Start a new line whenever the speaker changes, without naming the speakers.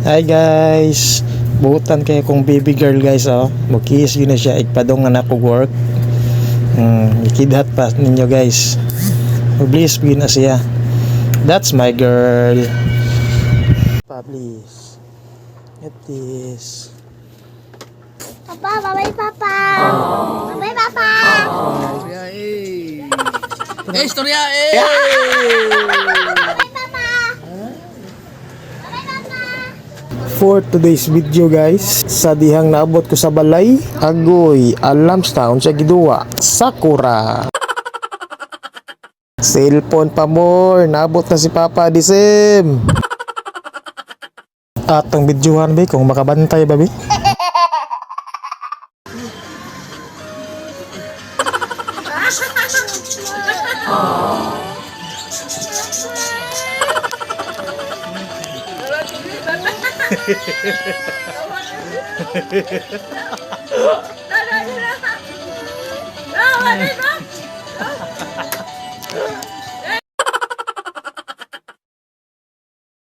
Hi guys, buutan kayo kung baby girl guys oh. Mukis yun na siya igpadong na po work. Ikidhat pa ninyo guys. Please begin na siya. That's my girl. Please. Get this.
Papa, bye Papa. Bye Papa.
Istorya eh.
For today's video guys, sa dihang naabot ko sa balay, agoy, Alamstown sa Gidua, Sakura. Cellphone pa more, naabot na si Papa Disem. Atong videohan ba kung makabantay ba ba?